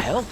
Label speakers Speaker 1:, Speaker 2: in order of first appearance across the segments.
Speaker 1: hell?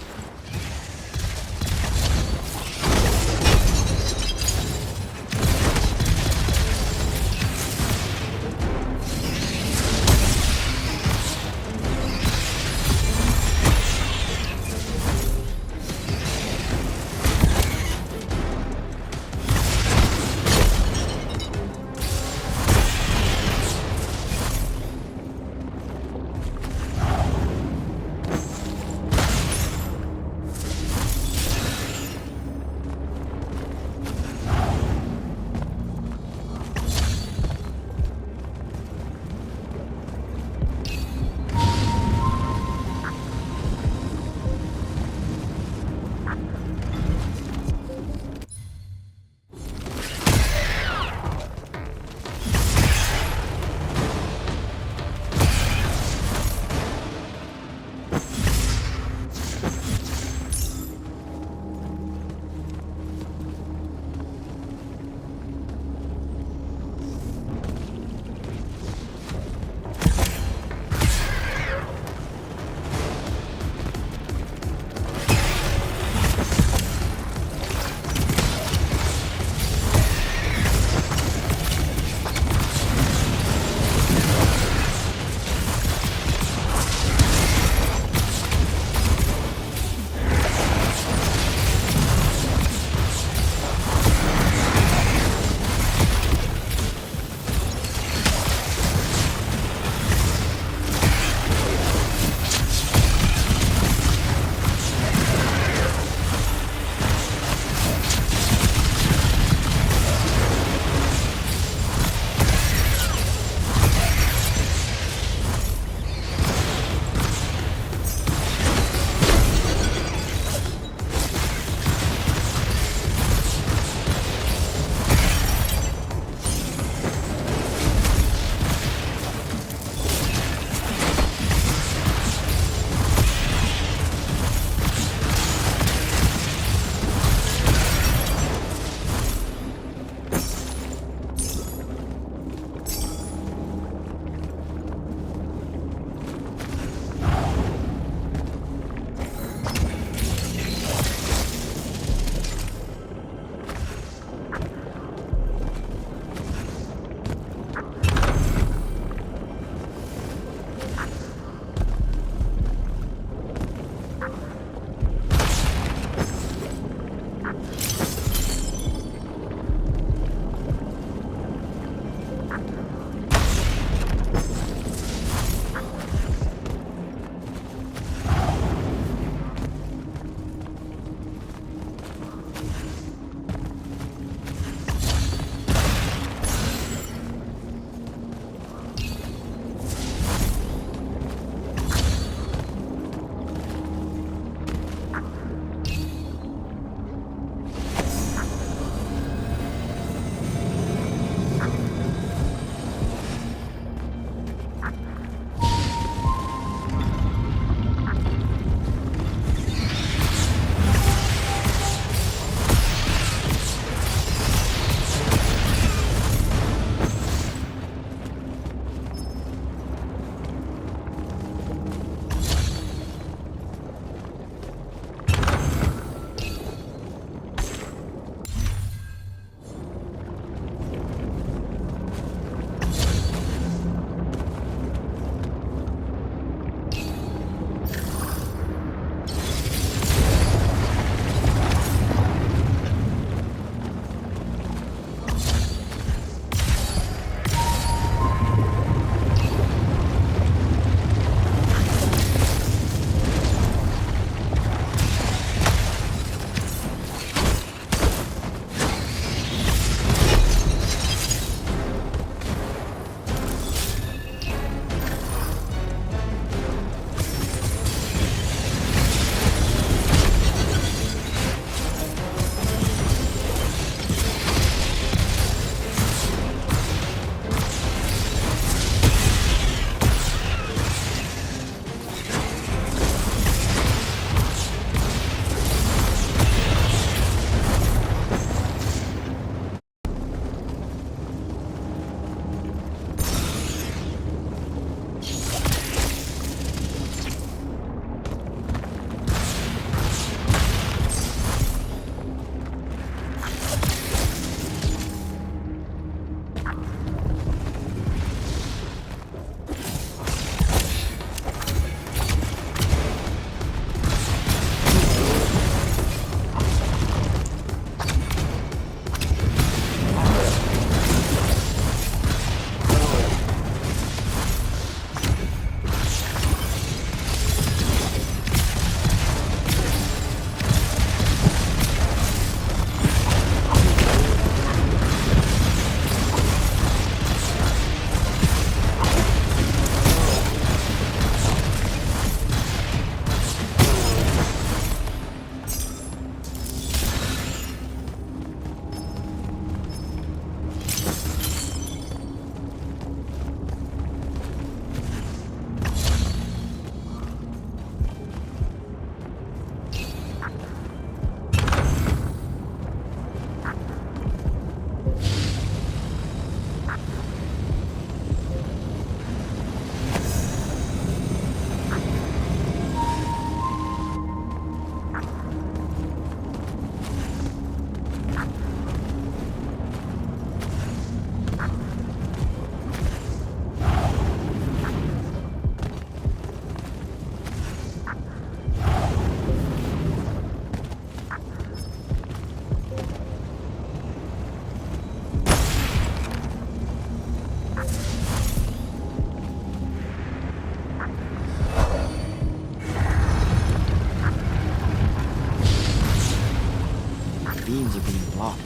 Speaker 1: beams are being blocked.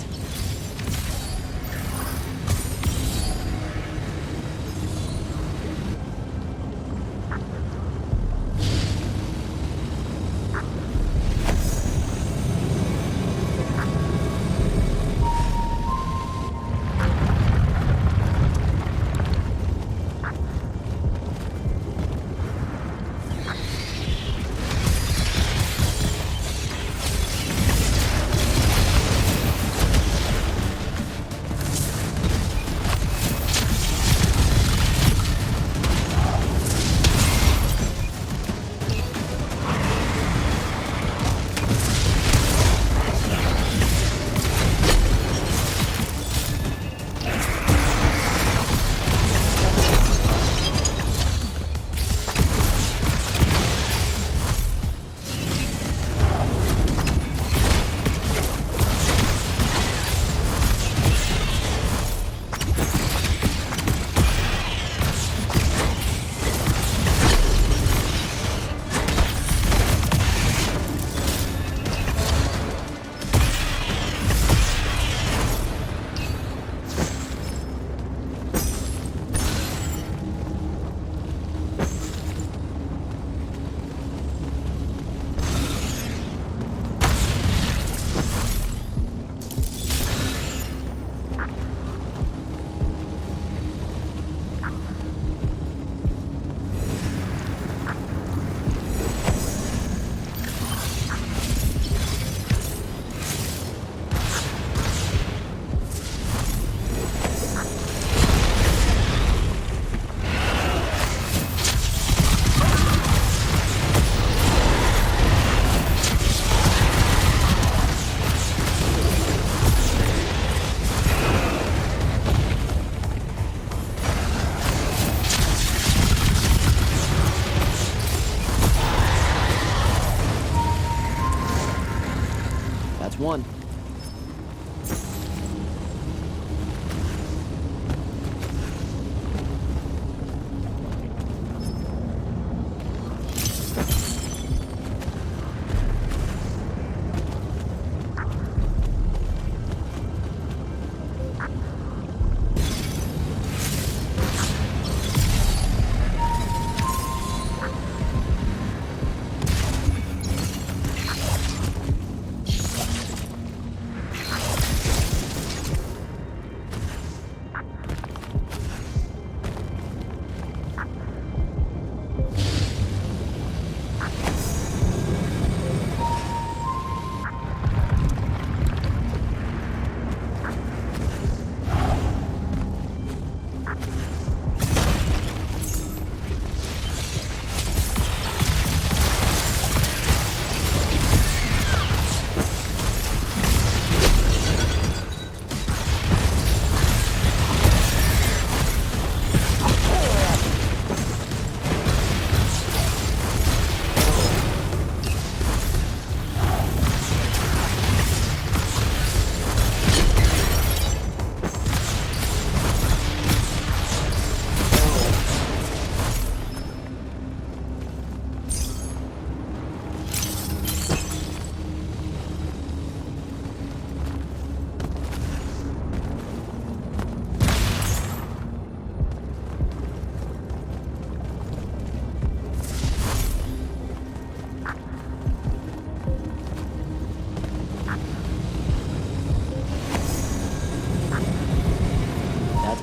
Speaker 1: One.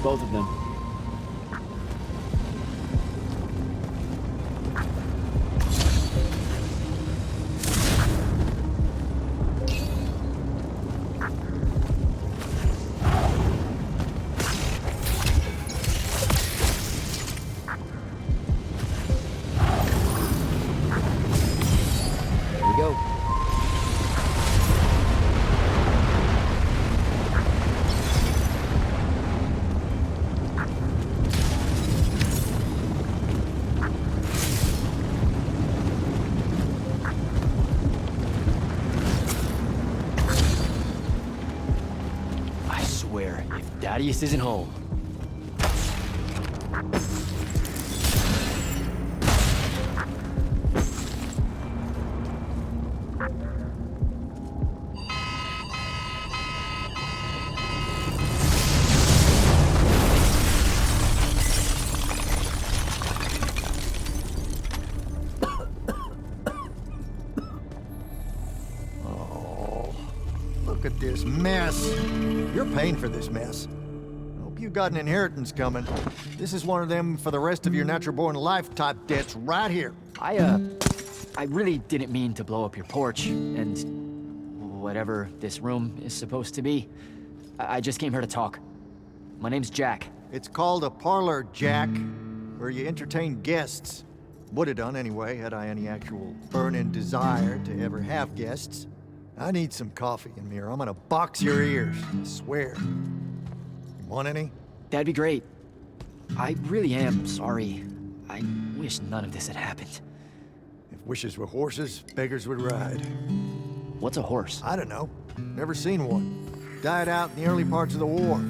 Speaker 1: Both of them. Here we go. If Darius isn't home.
Speaker 2: at this mess. You're paying for this mess. Hope you got an inheritance coming. This is one of them for the rest of your natural-born life type debts right here.
Speaker 1: I really didn't mean to blow up your porch, and whatever this room is supposed to be. I just came here to talk. My name's Jack.
Speaker 2: It's called a parlor, Jack, where you entertain guests. Would have done anyway, had I any actual burning desire to ever have guests. I need some coffee in here. I'm gonna box your ears, I swear. You want any?
Speaker 1: That'd be great. I really am sorry. I wish none of this had happened.
Speaker 2: If wishes were horses, beggars would ride.
Speaker 1: What's a horse?
Speaker 2: I don't know. Never seen one. Died out in the early parts of the war.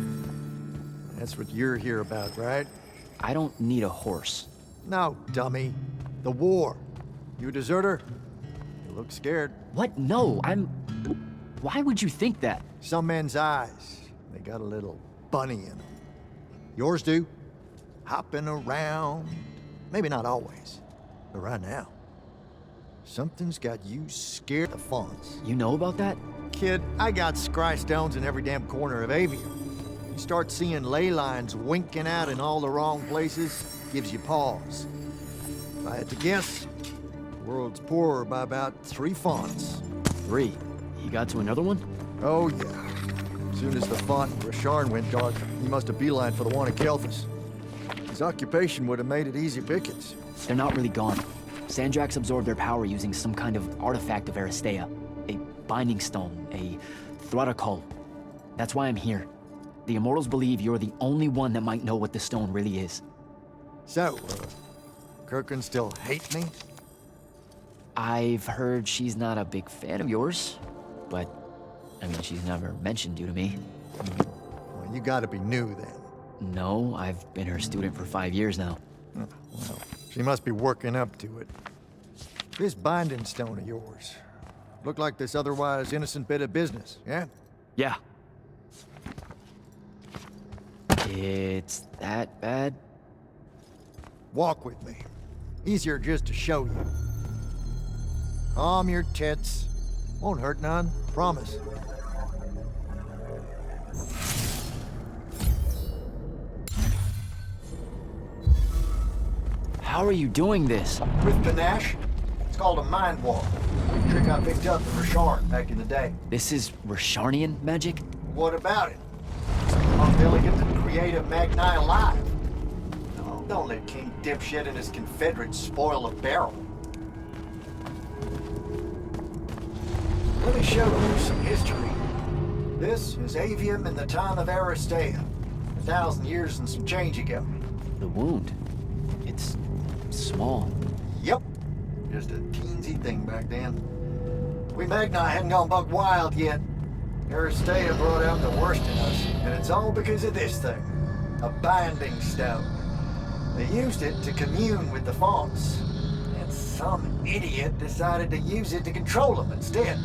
Speaker 2: That's what you're here about, right?
Speaker 1: I don't need a horse.
Speaker 2: No, dummy. The war. You a deserter? You look scared.
Speaker 1: What? No, I'm... Why would you think that?
Speaker 2: Some men's eyes, they got a little bunny in them. Yours do. Hopping around. Maybe not always, but right now. Something's got you scared of fonts.
Speaker 1: You know about that?
Speaker 2: Kid, I got scry stones in every damn corner of Aveum. You start seeing ley lines winking out in all the wrong places, gives you pause. If I had to guess, the world's poorer by about 3 fonts.
Speaker 1: 3. You got to another one?
Speaker 2: Oh, yeah. As soon as the font in Rasharn went dark, he must have beelined for the one in Kelthus. His occupation would have made it easy pickings.
Speaker 1: They're not really gone. Sandrax absorbed their power using some kind of artifact of Aristea. A binding stone, a thruticol. That's why I'm here. The Immortals believe you're the only one that might know what the stone really is.
Speaker 2: So, Kirkin still hate me?
Speaker 1: I've heard she's not a big fan of yours, but, I mean, she's never mentioned you to me.
Speaker 2: Well, you gotta be new then.
Speaker 1: No, I've been her student for 5 years now.
Speaker 2: Well, she must be working up to it. This binding stone of yours, look like this otherwise innocent bit of business, yeah?
Speaker 1: Yeah. It's that bad?
Speaker 2: Walk with me. Easier just to show you. Calm your tits. Won't hurt none, promise.
Speaker 1: How are you doing this?
Speaker 2: With panache, it's called a mind walk. A trick I picked up from Rasharn back in the day.
Speaker 1: This is Rasharnian magic?
Speaker 2: What about it? I'm elegant and creative Magni alive. Oh, don't let King Dipshit and his Confederates spoil the barrel. Let me show you some history. This is Aveum in the time of Aristea. 1,000 years and some change ago.
Speaker 1: The wound. It's small.
Speaker 2: Yep. Just a teensy thing back then. We Magni hadn't gone buck wild yet. Aristea brought out the worst in us, and it's all because of this thing. A binding stone. They used it to commune with the fonts, and some idiot decided to use it to control them instead.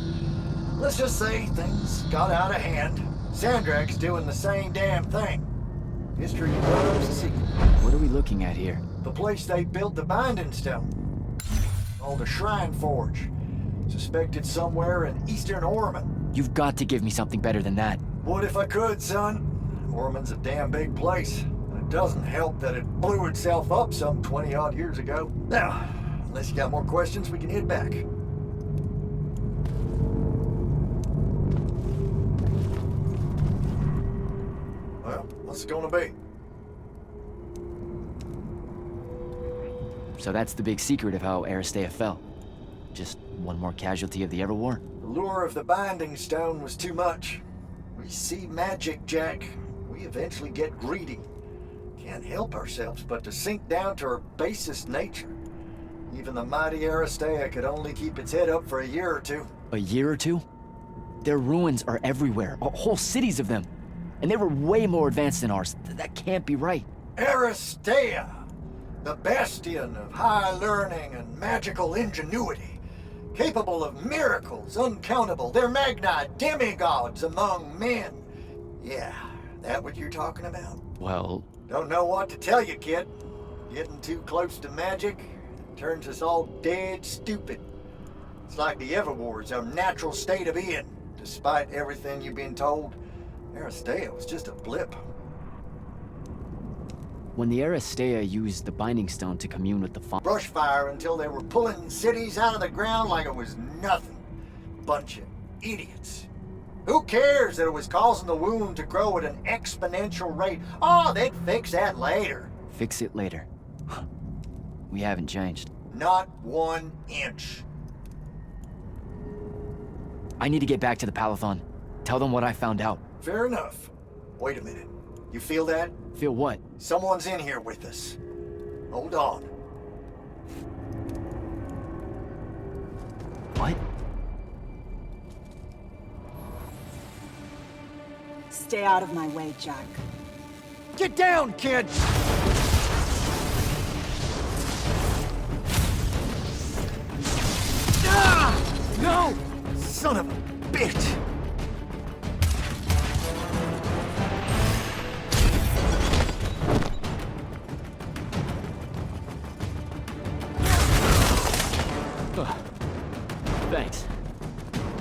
Speaker 2: Let's just say things got out of hand. Sandrax doing the same damn thing. History loves a secret.
Speaker 1: What are we looking at here?
Speaker 2: The place they built the binding stone. Called a shrine forge. Suspected somewhere in eastern Orman.
Speaker 1: You've got to give me something better than that.
Speaker 2: Would if I could, son. Orman's a damn big place. And it doesn't help that it blew itself up some 20-odd years ago. Now, unless you got more questions, we can head back. Well, what's it gonna be?
Speaker 1: So that's the big secret of how Aristea fell. Just one more casualty of the Everwar?
Speaker 2: The lure of the binding stone was too much. We see magic, Jack. We eventually get greedy. Can't help ourselves but to sink down to our basest nature. Even the mighty Aristea could only keep its head up for a year or two.
Speaker 1: A year or two? Their ruins are everywhere, whole cities of them. And they were way more advanced than ours. That can't be right.
Speaker 2: Aristea! The bastion of high learning and magical ingenuity. Capable of miracles uncountable. They're Magni demigods among men. Yeah, that what you're talking about?
Speaker 1: Well...
Speaker 2: Don't know what to tell you, kid. Getting too close to magic turns us all dead stupid. It's like the Everwar's our natural state of being, to despite everything you've been told, Aristea was just a blip.
Speaker 1: When the Aristea used the Binding Stone to commune with the
Speaker 2: Brush fire until they were pulling cities out of the ground like it was nothing. Bunch of idiots. Who cares that it was causing the wound to grow at an exponential rate? Oh, they'd fix that later.
Speaker 1: Fix it later. We haven't changed.
Speaker 2: Not 1 inch.
Speaker 1: I need to get back to the Palathon. Tell them what I found out.
Speaker 2: Fair enough. Wait a minute. You feel that?
Speaker 1: Feel what?
Speaker 2: Someone's in here with us. Hold on.
Speaker 1: What?
Speaker 3: Stay out of my way, Jack.
Speaker 2: Get down, kid!
Speaker 1: Ah! No!
Speaker 2: Son of a bitch!
Speaker 1: Thanks.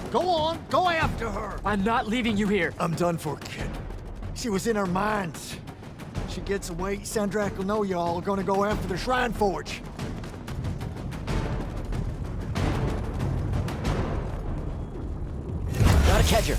Speaker 2: Go on, go after her!
Speaker 1: I'm not leaving you here.
Speaker 2: I'm done for, kid. She was in our minds. She gets away, Sandrak will know y'all are gonna go after the Shrine Forge.
Speaker 1: Gotta catch her.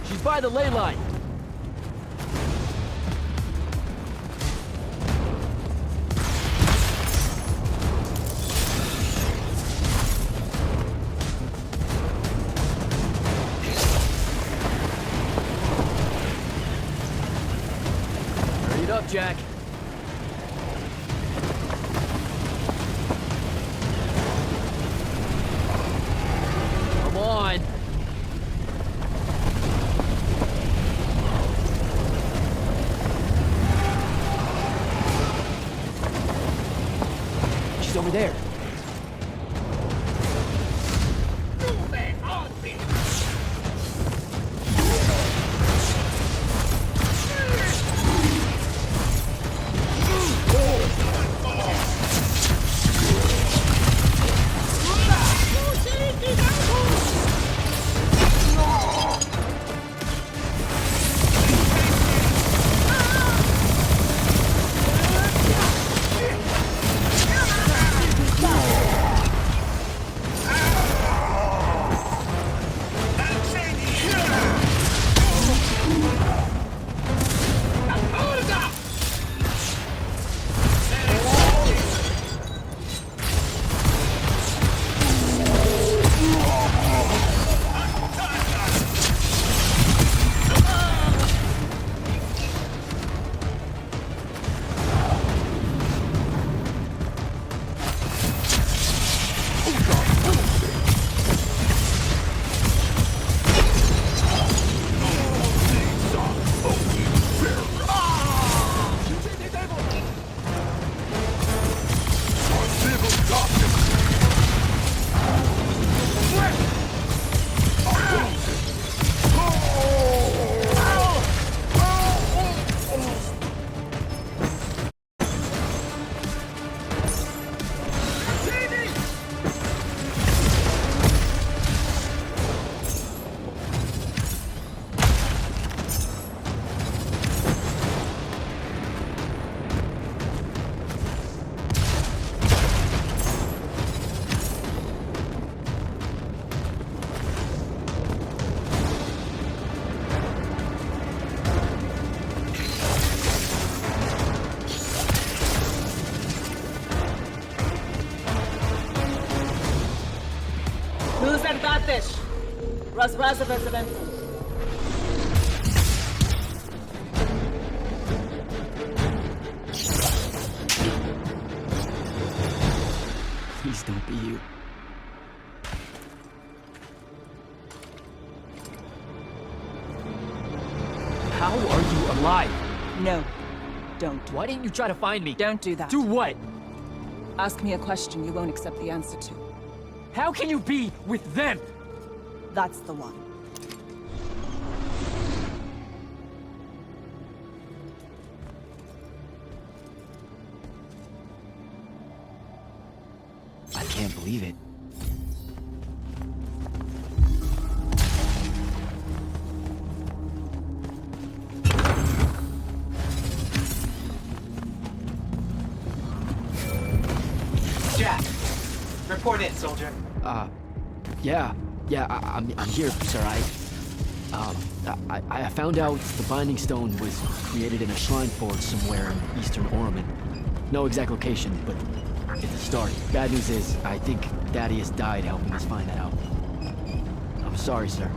Speaker 1: She's by the ley line. Hurry it up, Jack. Come on. She's over there. These Please don't be you. How are you alive?
Speaker 3: No, don't.
Speaker 1: Why didn't you try to find me?
Speaker 3: Don't do that.
Speaker 1: Do what?
Speaker 3: Ask me a question you won't accept the answer to.
Speaker 1: How can you be with them?
Speaker 3: That's the one.
Speaker 1: I can't believe it.
Speaker 4: Jack, report in, soldier.
Speaker 1: I'm here, sir. I found out the Binding Stone was created in a shrine forge somewhere in eastern Orman. No exact location, but it's a start. Bad news is, I think Thaddeus died helping us find that out. I'm sorry, sir.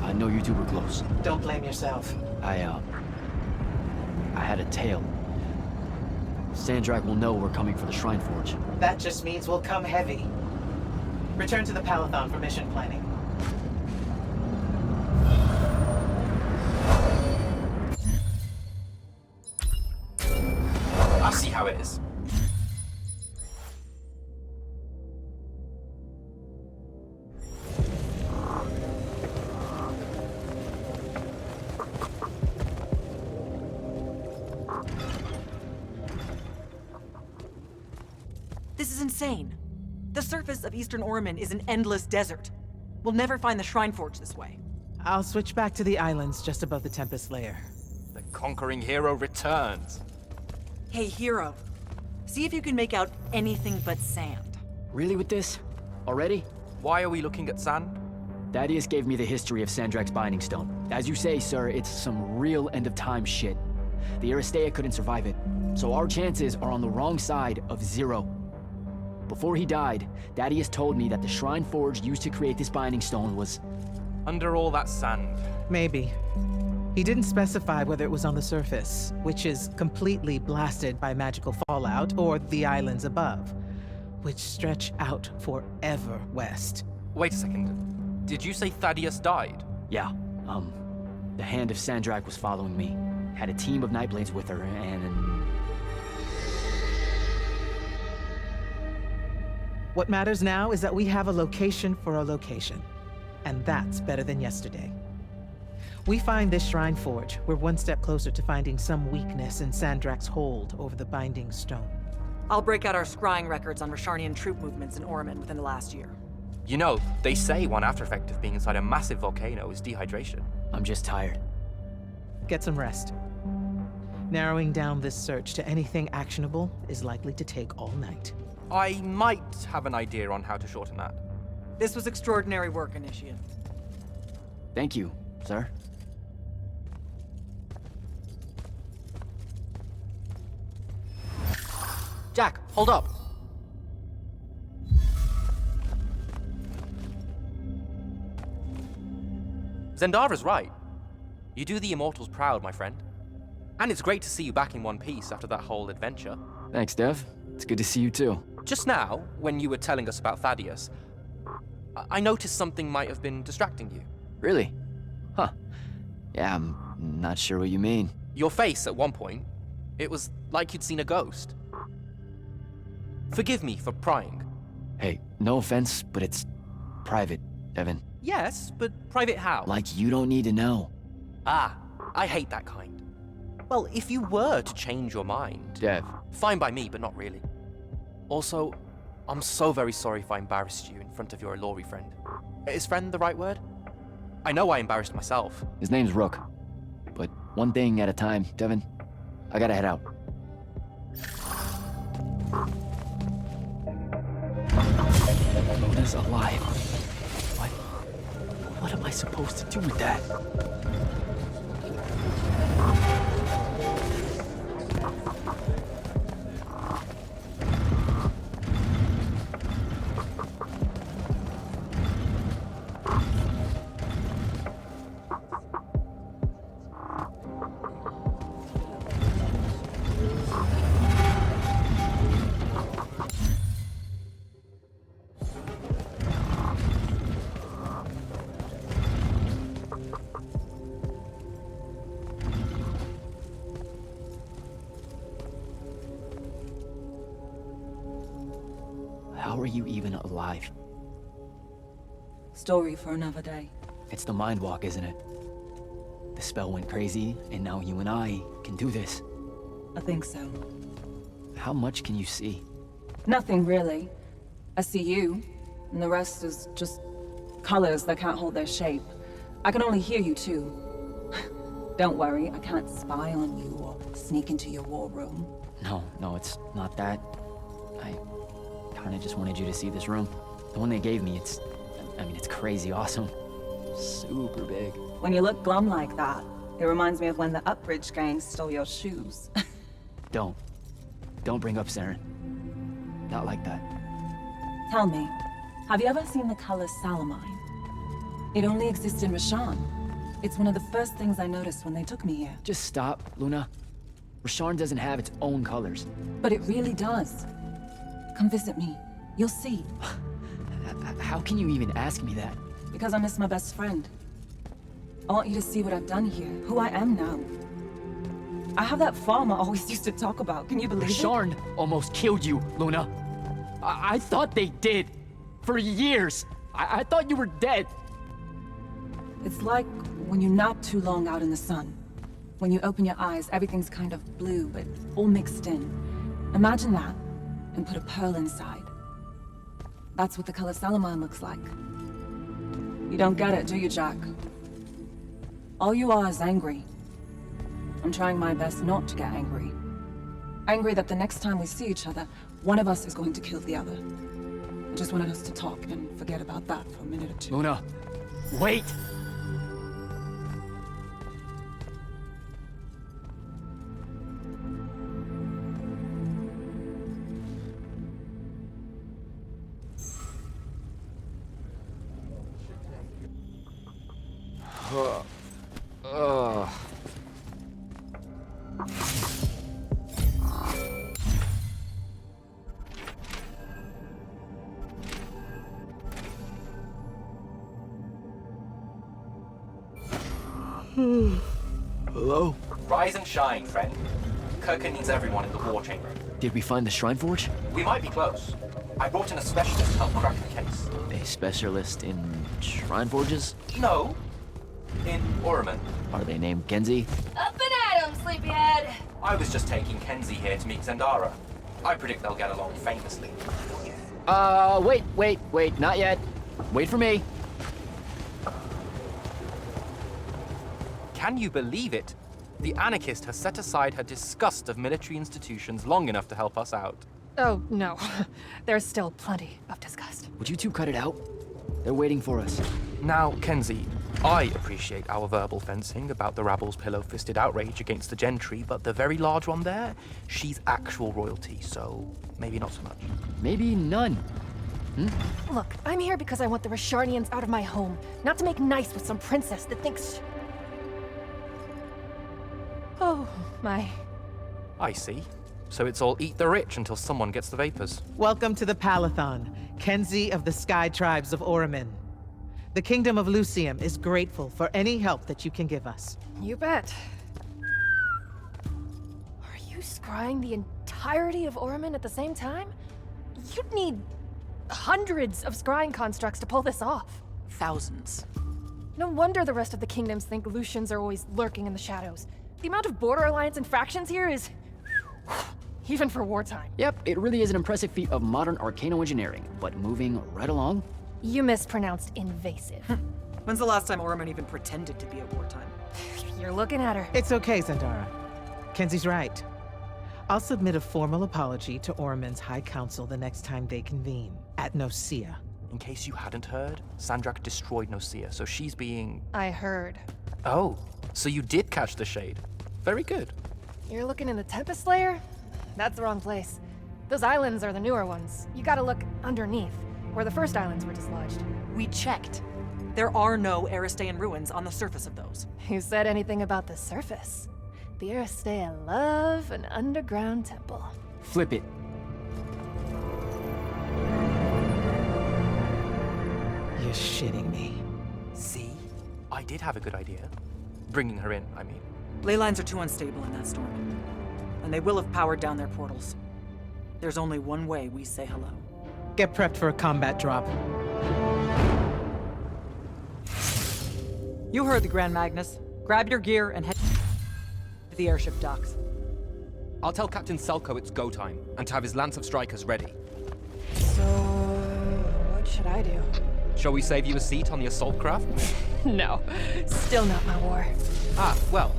Speaker 1: I know you two were close.
Speaker 4: Don't blame yourself.
Speaker 1: I had a tail. Sandrak will know we're coming for the Shrine Forge.
Speaker 4: That just means we'll come heavy. Return to the Palathon for mission planning.
Speaker 5: I see how it is.
Speaker 6: This is insane. The surface of Eastern Orman is an endless desert. We'll never find the Shrine Forge this way.
Speaker 7: I'll switch back to the islands just above the Tempest layer.
Speaker 5: The conquering hero returns.
Speaker 6: Hey, hero. See if you can make out anything but sand.
Speaker 1: Really with this? Already?
Speaker 5: Why are we looking at sand?
Speaker 1: Thaddeus gave me the history of Sandrak's Binding Stone. As you say, sir, it's some real end-of-time shit. The Aristea couldn't survive it, so our chances are on the wrong side of zero. Before he died, Thaddeus told me that the Shrine Forge used to create this Binding Stone was...
Speaker 5: Under all that sand.
Speaker 7: Maybe. He didn't specify whether it was on the surface, which is completely blasted by magical fallout, or the islands above, which stretch out forever west.
Speaker 5: Wait a second. Did you say Thaddeus died?
Speaker 1: Yeah, the Hand of Sandrak was following me. Had a team of Nightblades with her, and...
Speaker 7: What matters now is that we have a location for a location. And that's better than yesterday. We find this Shrine Forge, we're one step closer to finding some weakness in Sandrak's hold over the Binding Stone.
Speaker 6: I'll break out our scrying records on Rasharnian troop movements in Orman within the last year.
Speaker 5: You know, they say one after effect of being inside a massive volcano is dehydration.
Speaker 1: I'm just tired.
Speaker 7: Get some rest. Narrowing down this search to anything actionable is likely to take all night.
Speaker 5: I might have an idea on how to shorten that.
Speaker 6: This was extraordinary work, Initiate.
Speaker 1: Thank you, sir.
Speaker 5: Jack, hold up. Zendara's right. You do the Immortals proud, my friend. And it's great to see you back in one piece after that whole adventure.
Speaker 1: Thanks, Dev. It's good to see you too.
Speaker 5: Just now, when you were telling us about Thaddeus, I noticed something might have been distracting you.
Speaker 1: Really? Huh. Yeah, I'm not sure what you mean.
Speaker 5: Your face at one point, it was like you'd seen a ghost. Forgive me for prying.
Speaker 1: Hey, no offense, but it's private, Evan.
Speaker 5: Yes, but private how?
Speaker 1: Like you don't need to know.
Speaker 5: Ah, I hate that kind. Well, if you were to change your mind...
Speaker 1: Dev.
Speaker 5: Fine by me, but not really. Also, I'm so very sorry if I embarrassed you in front of your Ilori friend. Is friend the right word? I know I embarrassed myself.
Speaker 1: His name's Rook. But one thing at a time, Devin. I gotta head out. Lona's alive. What am I supposed to do with that? How are you even alive?
Speaker 3: Story for another day.
Speaker 1: It's the mind walk, isn't it? The spell went crazy, and now you and I can do this.
Speaker 3: I think so.
Speaker 1: How much can you see?
Speaker 3: Nothing really. I see you, and the rest is just colors that can't hold their shape. I can only hear you too. Don't worry, I can't spy on you or sneak into your war room.
Speaker 1: No, it's not that. I kinda just wanted you to see this room. The one they gave me, it's crazy awesome. Super big.
Speaker 3: When you look glum like that, it reminds me of when the Upbridge gang stole your shoes.
Speaker 1: Don't bring up Saren. Not like that.
Speaker 3: Tell me, have you ever seen the color salamine? It only exists in Rasharn. It's one of the first things I noticed when they took me here.
Speaker 1: Just stop, Luna. Rasharn doesn't have its own colors.
Speaker 3: But it really does. Come visit me. You'll see.
Speaker 1: How can you even ask me that?
Speaker 3: Because I miss my best friend. I want you to see what I've done here, who I am now. I have that farm I always used to talk about. Can you believe it?
Speaker 1: Rasharn almost killed you, Luna. I thought they did. For years. I thought you were dead.
Speaker 3: It's like when you nap too long out in the sun. When you open your eyes, everything's kind of blue, but all mixed in. Imagine that, and put a pearl inside. That's what the color salamine looks like. You don't get it, do you, Jack? All you are is angry. I'm trying my best not to get angry. Angry that the next time we see each other, one of us is going to kill the other. I just wanted us to talk and forget about that for a minute or two.
Speaker 1: Luna, wait! Hello?
Speaker 5: Rise and shine, friend. Kirka needs everyone in the war chamber.
Speaker 1: Did we find the Shrine Forge?
Speaker 5: We might be close. I brought in a specialist to help crack the case.
Speaker 1: A specialist in Shrine Forges?
Speaker 5: No. In Orman.
Speaker 1: Are they named Genzi?
Speaker 8: Up and at 'em, sleepyhead!
Speaker 5: I was just taking Kenzie here to meet Zendara. I predict they'll get along famously.
Speaker 1: Wait, not yet. Wait for me.
Speaker 5: Can you believe it? The anarchist has set aside her disgust of military institutions long enough to help us out.
Speaker 8: Oh, no. There's still plenty of disgust.
Speaker 1: Would you two cut it out? They're waiting for us.
Speaker 5: Now, Kenzie, I appreciate our verbal fencing about the rabble's pillow-fisted outrage against the gentry, but the very large one there, she's actual royalty, so maybe not so much.
Speaker 1: Maybe none.
Speaker 8: Look, I'm here because I want the Rasharnians out of my home, not to make nice with some princess that thinks... Oh, my.
Speaker 5: I see. So it's all eat the rich until someone gets the vapors.
Speaker 7: Welcome to the Palathon, Kenzie of the Sky Tribes of Oramin. The Kingdom of Lucium is grateful for any help that you can give us.
Speaker 8: You bet. Are you scrying the entirety of Oramin at the same time? You'd need hundreds of scrying constructs to pull this off.
Speaker 6: Thousands.
Speaker 8: No wonder the rest of the kingdoms think Lucians are always lurking in the shadows. The amount of border alliance and factions here is... even for wartime.
Speaker 1: Yep, it really is an impressive feat of modern arcano engineering, but moving right along.
Speaker 8: You mispronounced invasive.
Speaker 6: When's the last time Orman even pretended to be at wartime?
Speaker 8: You're looking at her.
Speaker 7: It's okay, Zendara. Kenzie's right. I'll submit a formal apology to Oramin's High Council the next time they convene, at Nosea.
Speaker 5: In case you hadn't heard, Sandrak destroyed Nosea, so she's being...
Speaker 8: I heard.
Speaker 5: Oh, so you did catch the shade. Very good.
Speaker 8: You're looking in the Tempest Layer? That's the wrong place. Those islands are the newer ones. You gotta look underneath, where the first islands were dislodged.
Speaker 6: We checked. There are no Aristean ruins on the surface of those.
Speaker 8: Who said anything about the surface? The Aristea love an underground temple.
Speaker 1: Flip it.
Speaker 7: You're shitting me.
Speaker 5: See? I did have a good idea. Bringing her in, I mean.
Speaker 6: Ley lines are too unstable in that storm. And they will have powered down their portals. There's only one way we say hello.
Speaker 7: Get prepped for a combat drop.
Speaker 6: You heard the Grand Magnus. Grab your gear and head to the airship docks.
Speaker 9: I'll tell Captain Selko it's go time, and to have his Lance of Strikers ready.
Speaker 8: So, what should I do?
Speaker 9: Shall we save you a seat on the assault craft?
Speaker 8: No, still not my war.
Speaker 9: Ah, well,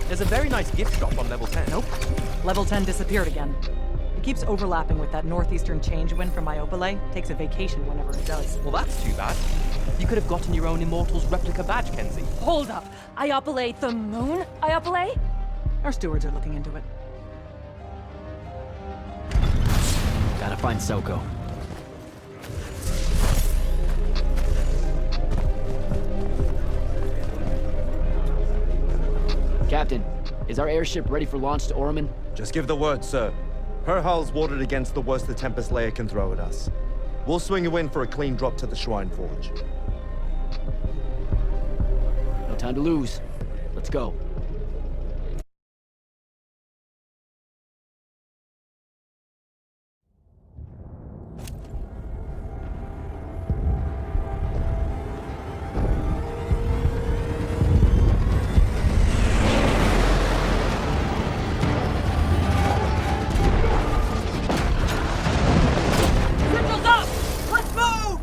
Speaker 9: there's a very nice gift shop on level 10.
Speaker 6: Nope. Level 10 disappeared again. It keeps overlapping with that northeastern change wind from Myopole. Takes a vacation whenever it does.
Speaker 9: Well, that's too bad. You could have gotten your own Immortals replica badge, Kenzie.
Speaker 8: Hold up. Iopole the moon? Iopole?
Speaker 6: Our stewards are looking into it.
Speaker 1: Gotta find Soko. Captain, is our airship ready for launch to Orman?
Speaker 10: Just give the word, sir. Her hull's warded against the worst the Tempest layer can throw at us. We'll swing you in for a clean drop to the Shrine Forge.
Speaker 1: No time to lose. Let's go.
Speaker 6: Signals up! Let's move!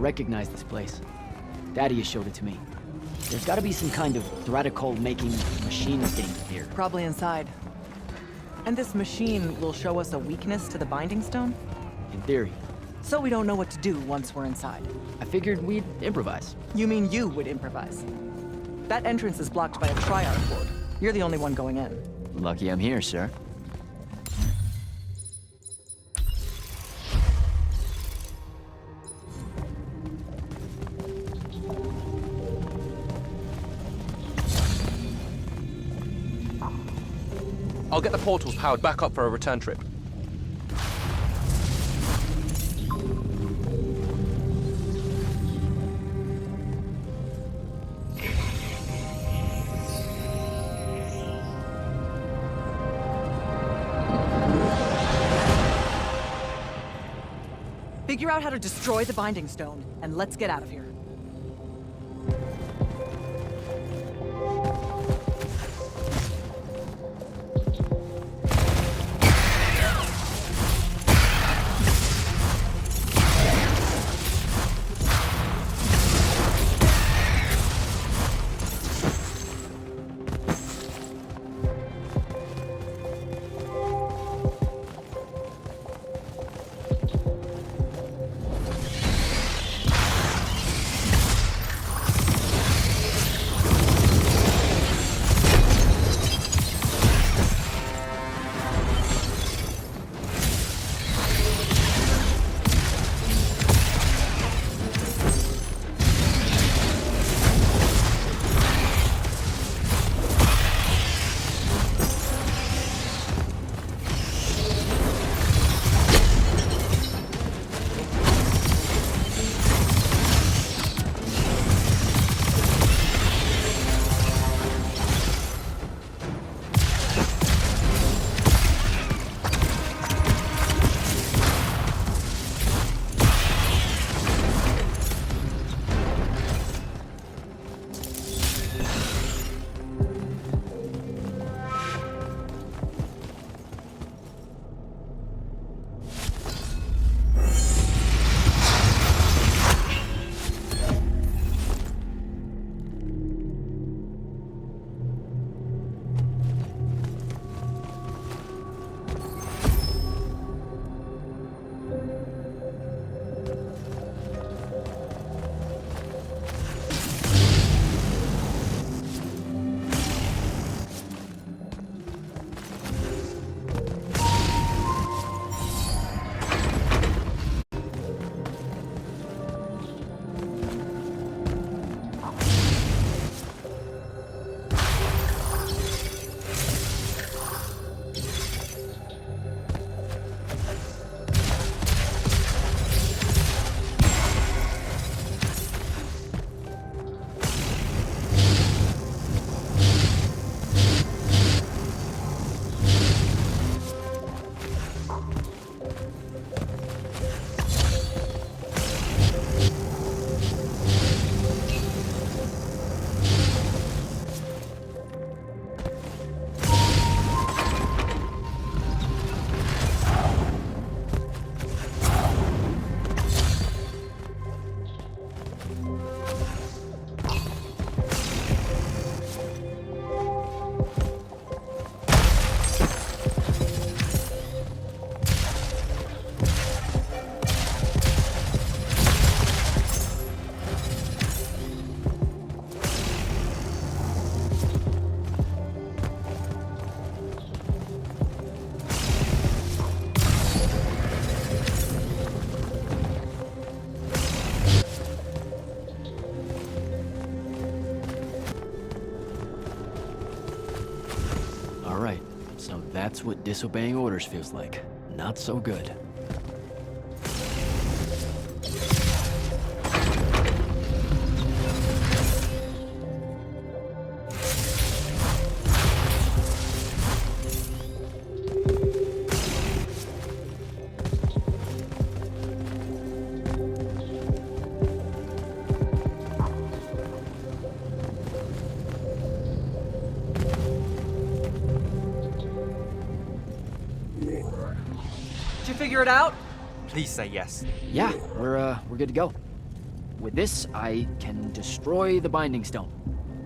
Speaker 1: recognize this place. Thaddeus showed it to me. There's gotta be some kind of Thradicol-making machine thing here.
Speaker 6: Probably inside. And this machine will show us a weakness to the Binding Stone?
Speaker 1: In theory.
Speaker 6: So we don't know what to do once we're inside.
Speaker 1: I figured we'd improvise.
Speaker 6: You mean you would improvise? That entrance is blocked by a triarch ward. You're the only one going in.
Speaker 1: Lucky I'm here, sir.
Speaker 9: I'll get the portals powered back up for a return trip.
Speaker 6: Figure out how to destroy the Binding Stone, and let's get out of here.
Speaker 1: That's what disobeying orders feels like. Not so good.
Speaker 6: Did you figure it out?
Speaker 5: Please say yes.
Speaker 1: Yeah, we're good to go. With this, I can destroy the Binding Stone.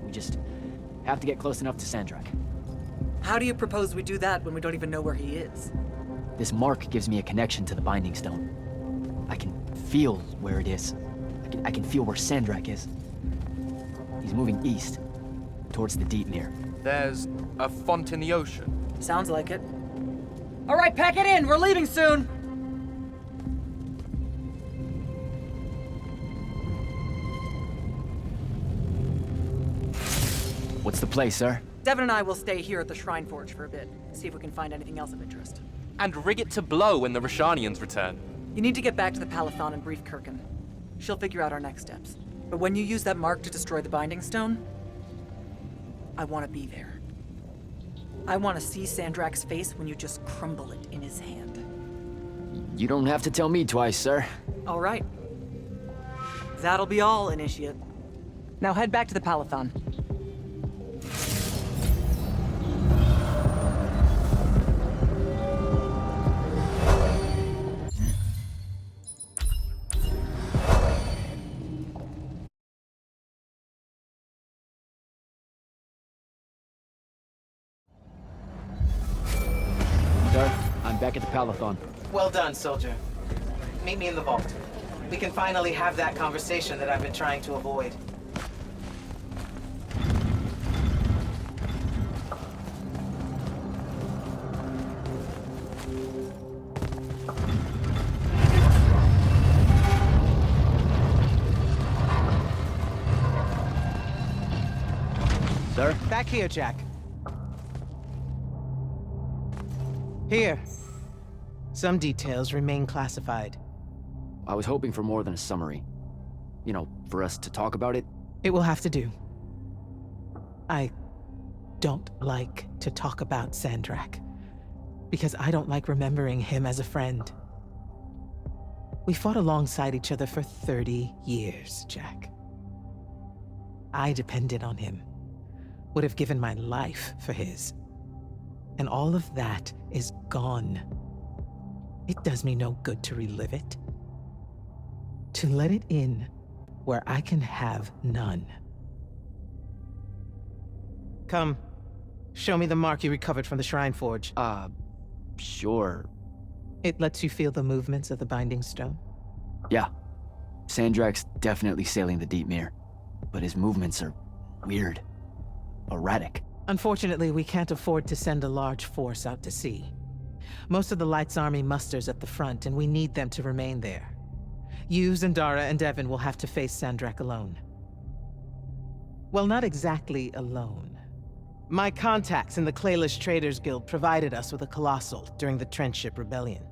Speaker 1: We just have to get close enough to Sandrak.
Speaker 6: How do you propose we do that when we don't even know where he is?
Speaker 1: This mark gives me a connection to the Binding Stone. I can feel where it is. I can feel where Sandrak is. He's moving east, towards the Deepmere.
Speaker 5: There's a font in the ocean.
Speaker 6: Sounds like it. All right, pack it in. We're leaving soon.
Speaker 1: What's the play, sir?
Speaker 6: Devin and I will stay here at the Shrine Forge for a bit. See if we can find anything else of interest.
Speaker 5: And rig it to blow when the Rashanians return.
Speaker 6: You need to get back to the Palathon and brief Kirkin. She'll figure out our next steps. But when you use that mark to destroy the Binding Stone, I want to be there. I want to see Sandrak's face when you just crumble it in his hand.
Speaker 1: You don't have to tell me twice, sir.
Speaker 6: All right. That'll be all, Initiate. Now head back to the Palathon.
Speaker 1: Sir, I'm back at the Palathon.
Speaker 4: Well done, soldier. Meet me in the vault. We can finally have that conversation that I've been trying to avoid.
Speaker 1: Sir?
Speaker 7: Back here, Jack. Here. Some details remain classified.
Speaker 1: I was hoping for more than a summary. You know, for us to talk about it.
Speaker 7: It will have to do. I don't like to talk about Sandrak, because I don't like remembering him as a friend. We fought alongside each other for 30 years, Jack. I depended on him, would have given my life for his. And all of that is gone. It does me no good to relive it. To let it in where I can have none. Come, show me the mark you recovered from the Shrine Forge.
Speaker 1: Sure.
Speaker 7: It lets you feel the movements of the Binding Stone?
Speaker 1: Yeah. Sandrak's definitely sailing the Deepmere, but his movements are weird. Erratic.
Speaker 7: Unfortunately, we can't afford to send a large force out to sea. Most of the Light's army musters at the front, and we need them to remain there. You, Zendara, and Devin will have to face Sandrak alone. Well, not exactly alone. My contacts in the Clayless Traders Guild provided us with a Colossal during the Trenchship Rebellion.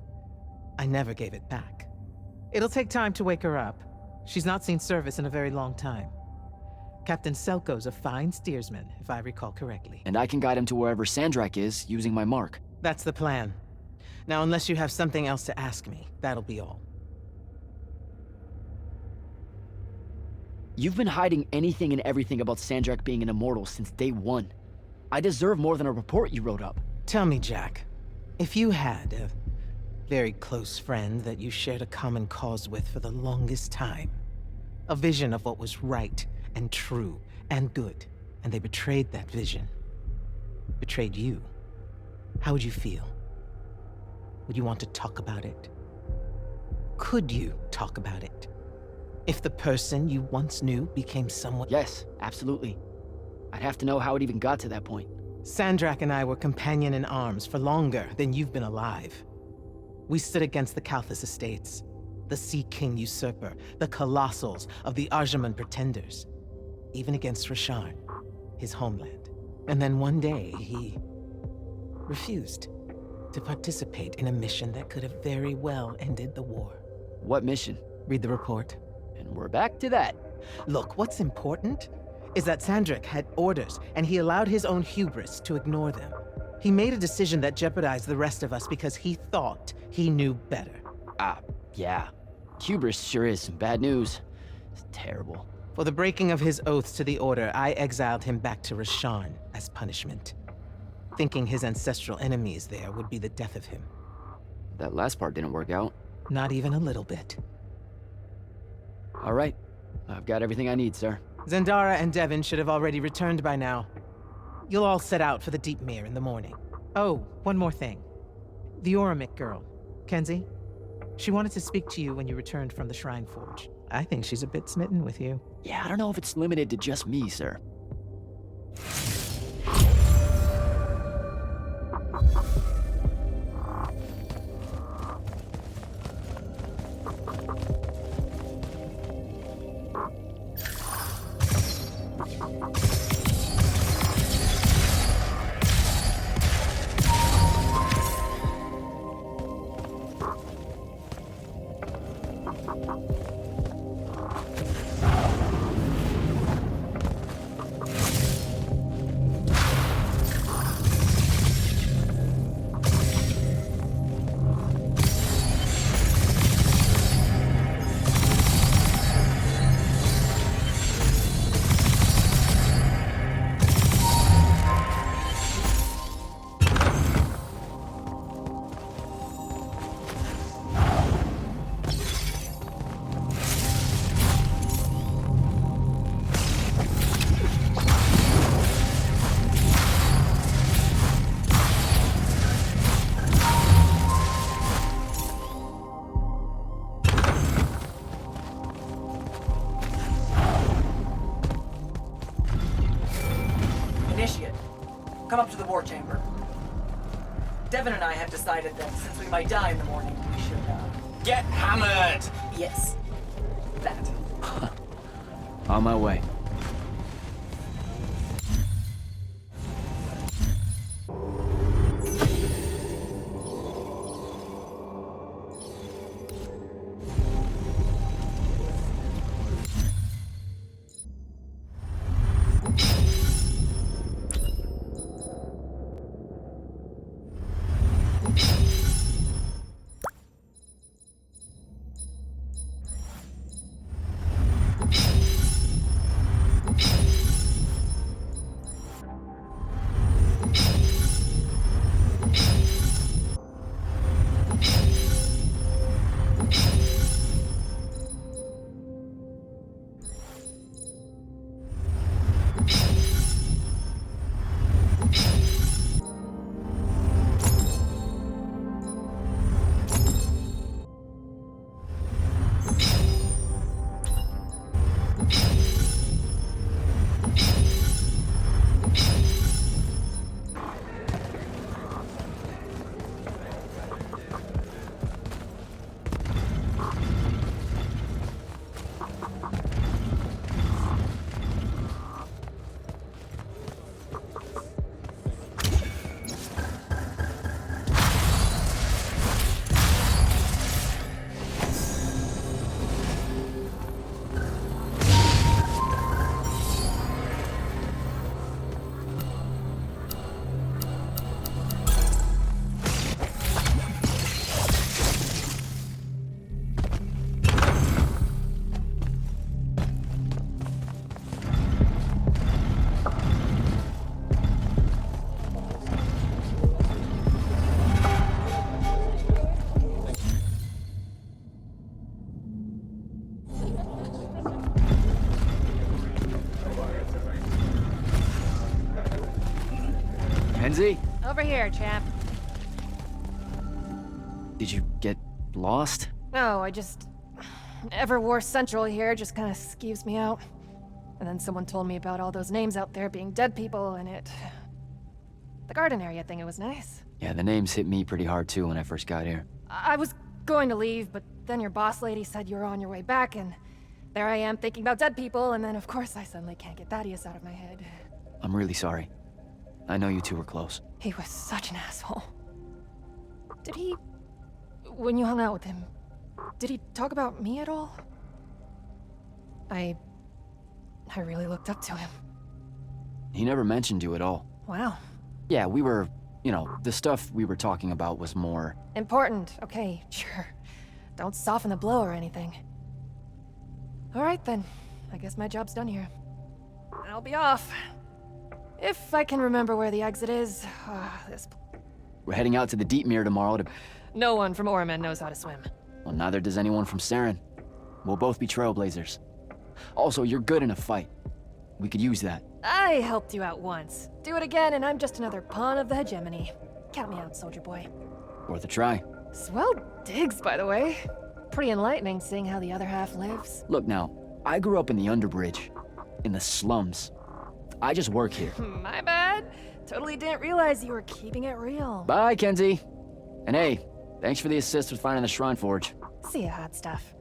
Speaker 7: I never gave it back. It'll take time to wake her up. She's not seen service in a very long time. Captain Selko's a fine steersman, if I recall correctly.
Speaker 1: And I can guide him to wherever Sandrak is, using my mark.
Speaker 7: That's the plan. Now, unless you have something else to ask me, that'll be all.
Speaker 1: You've been hiding anything and everything about Sandrak being an immortal since day one. I deserve more than a report you wrote up.
Speaker 7: Tell me, Jack, if you had a very close friend that you shared a common cause with for the longest time, a vision of what was right and true and good, and they betrayed that vision, betrayed you, how would you feel? Would you want to talk about it? Could you talk about it? If the person you once knew became someone...
Speaker 1: Yes, absolutely. I'd have to know how it even got to that point.
Speaker 7: Sandrak and I were companion in arms for longer than you've been alive. We stood against the Kalthus Estates, the Sea King Usurper, the Colossals of the Arjaman Pretenders, even against Rasharn, his homeland. And then one day, he refused to participate in a mission that could have very well ended the war.
Speaker 1: What mission?
Speaker 7: Read the report.
Speaker 1: And we're back to that.
Speaker 7: Look, what's important is that Sandrak had orders, and he allowed his own hubris to ignore them. He made a decision that jeopardized the rest of us because he thought he knew better.
Speaker 1: Yeah. Hubris sure is some bad news. It's terrible.
Speaker 7: For the breaking of his oaths to the Order, I exiled him back to Rasharn as punishment, thinking his ancestral enemies there would be the death of him.
Speaker 1: That last part didn't work out.
Speaker 7: Not even a little bit.
Speaker 1: All right. I've got everything I need, sir.
Speaker 7: Zendara and Devin should have already returned by now. You'll all set out for the Deep Mere in the morning. Oh, one more thing. The Oromik girl, Kenzie. She wanted to speak to you when you returned from the Shrine Forge. I think she's a bit smitten with you.
Speaker 1: Yeah, I don't know if it's limited to just me, sir.
Speaker 6: Initiate, come up to the war chamber. Devin and I have decided that since we might die in the morning, we should,
Speaker 9: Get hammered!
Speaker 6: yes. That.
Speaker 1: On my way. Kenzie?
Speaker 8: Over here, champ.
Speaker 1: Did you get lost?
Speaker 8: No, I just... Everwar Central here just kind of skeeves me out. And then someone told me about all those names out there being dead people, and it... The garden area thing, it was nice.
Speaker 1: Yeah, the names hit me pretty hard too when I first got here.
Speaker 8: I was going to leave, but then your boss lady said you were on your way back, and there I am thinking about dead people, and then of course I suddenly can't get Thaddeus out of my head.
Speaker 1: I'm really sorry. I know you two were close.
Speaker 8: He was such an asshole. Did he... When you hung out with him, did he talk about me at all? I really looked up to him.
Speaker 1: He never mentioned you at all.
Speaker 8: Wow.
Speaker 1: Yeah, we were... You know, the stuff we were talking about was more...
Speaker 8: Important. Okay, sure. Don't soften the blow or anything. Alright then. I guess my job's done here. I'll be off. If I can remember where the exit is. This...
Speaker 1: We're heading out to the Deep Mere tomorrow to...
Speaker 8: No one from Orman knows how to swim.
Speaker 1: Well, neither does anyone from Saren. We'll both be trailblazers. Also, you're good in a fight. We could use that.
Speaker 8: I helped you out once. Do it again, and I'm just another pawn of the hegemony. Count me out, soldier boy.
Speaker 1: Worth a try.
Speaker 8: Swell digs, by the way. Pretty enlightening seeing how the other half lives.
Speaker 1: Look now, I grew up in the underbridge, in the slums. I just work here.
Speaker 8: My bad. Totally didn't realize you were keeping it real.
Speaker 1: Bye, Kenzie. And hey, thanks for the assist with finding the Shrine Forge.
Speaker 8: See ya, hot stuff.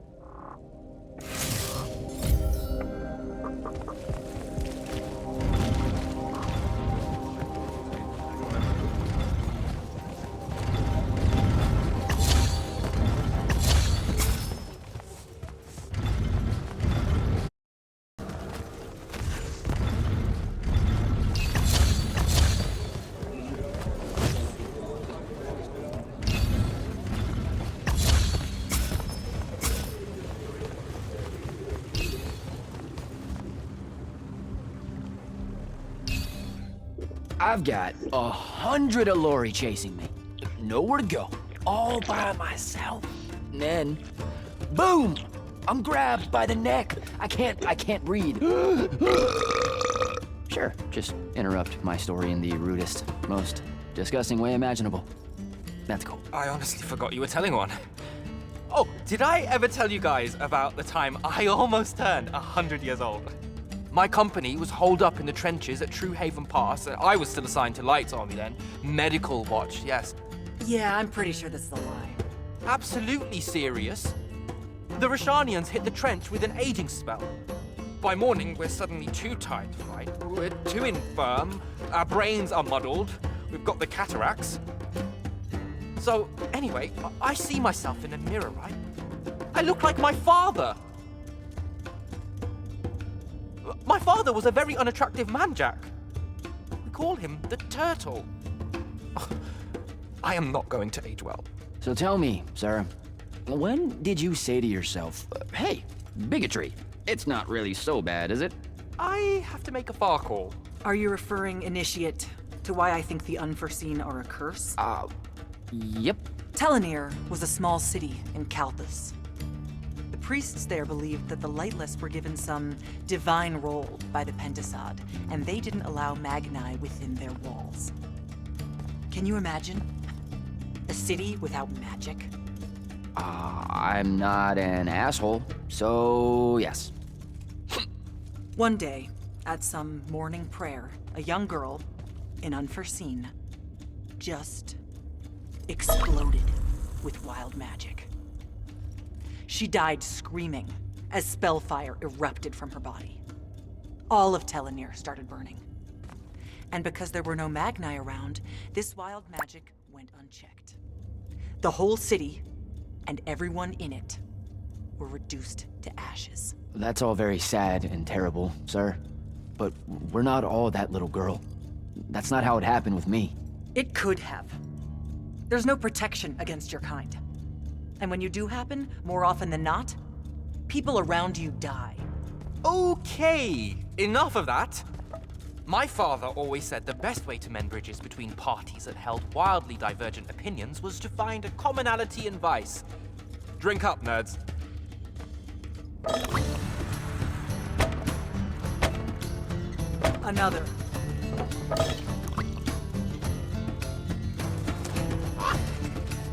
Speaker 1: I've got 100 Allori chasing me. Nowhere to go. All by myself. And then, boom! I'm grabbed by the neck. I can't breathe. Sure, just interrupt my story in the rudest, most disgusting way imaginable. That's cool.
Speaker 5: I honestly forgot you were telling one. Oh, did I ever tell you guys about the time I almost turned 100 years old? My company was holed up in the trenches at True Haven Pass, and I was still assigned to Lights Army then. Medical watch, yes.
Speaker 6: Yeah, I'm pretty sure this is a lie.
Speaker 5: Absolutely serious. The Rashanians hit the trench with an aging spell. By morning, we're suddenly too tired to fight. We're too infirm. Our brains are muddled. We've got the cataracts. So, anyway, I see myself in a mirror, right? I look like my father. My father was a very unattractive man, Jack. We call him the Turtle. I am not going to age well.
Speaker 1: So tell me, sir, when did you say to yourself, hey, bigotry, it's not really so bad, is it?
Speaker 5: I have to make a far call.
Speaker 6: Are you referring, Initiate, to why I think the unforeseen are a curse?
Speaker 1: Yep.
Speaker 6: Telenir was a small city in Kalthus. The priests there believed that the Lightless were given some divine role by the Pentasod, and they didn't allow Magni within their walls. Can you imagine? A city without magic?
Speaker 1: I'm not an asshole, so yes.
Speaker 6: One day, at some morning prayer, a young girl, in Unforeseen, just exploded with wild magic. She died screaming as spellfire erupted from her body. All of Telenir started burning. And because there were no Magni around, this wild magic went unchecked. The whole city, and everyone in it, were reduced to ashes.
Speaker 1: That's all very sad and terrible, sir. But we're not all that little girl. That's not how it happened with me.
Speaker 6: It could have. There's no protection against your kind. And when you do happen, more often than not, people around you die.
Speaker 5: Okay, enough of that. My father always said the best way to mend bridges between parties that held wildly divergent opinions was to find a commonality in vice. Drink up, nerds.
Speaker 6: Another.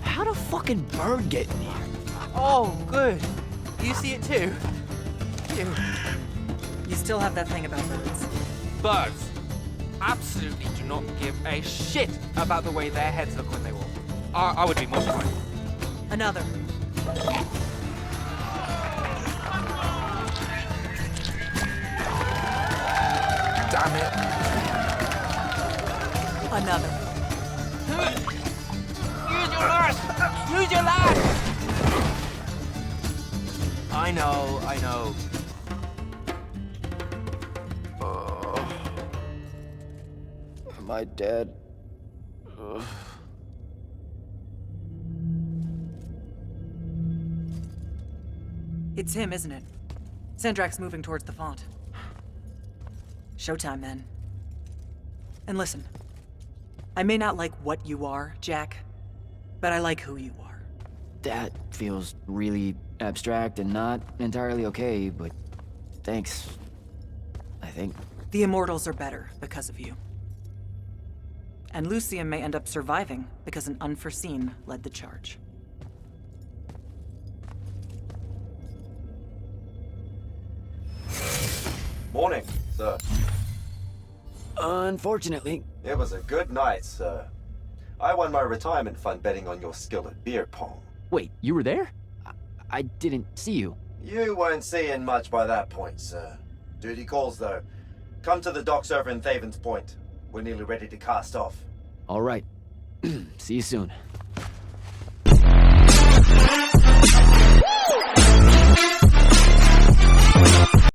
Speaker 1: How'd a fucking bird get in here?
Speaker 5: Oh, good. You see it too? Phew.
Speaker 6: You still have that thing about birds.
Speaker 5: Birds absolutely do not give a shit about the way their heads look when they walk. I would be mortified.
Speaker 6: Another.
Speaker 5: Damn it.
Speaker 6: Another.
Speaker 5: Use your lash! Use your lash! I know. Am I dead? Ugh.
Speaker 6: It's him, isn't it? Sandrak's moving towards the font. Showtime, then. And listen, I may not like what you are, Jack, but I like who you are.
Speaker 1: That feels really abstract and not entirely okay, but Thanks. I think.
Speaker 6: The Immortals are better because of you. And Lucian may end up surviving because an unforeseen led the charge.
Speaker 10: Morning, sir.
Speaker 1: Unfortunately.
Speaker 10: It was a good night, sir. I won my retirement fund betting on your skill at beer pong.
Speaker 1: Wait, you were there? I didn't see you.
Speaker 10: You weren't seeing much by that point, sir. Duty calls, though. Come to the docks over in Thaven's Point. We're nearly ready to cast off.
Speaker 1: All right. See you soon.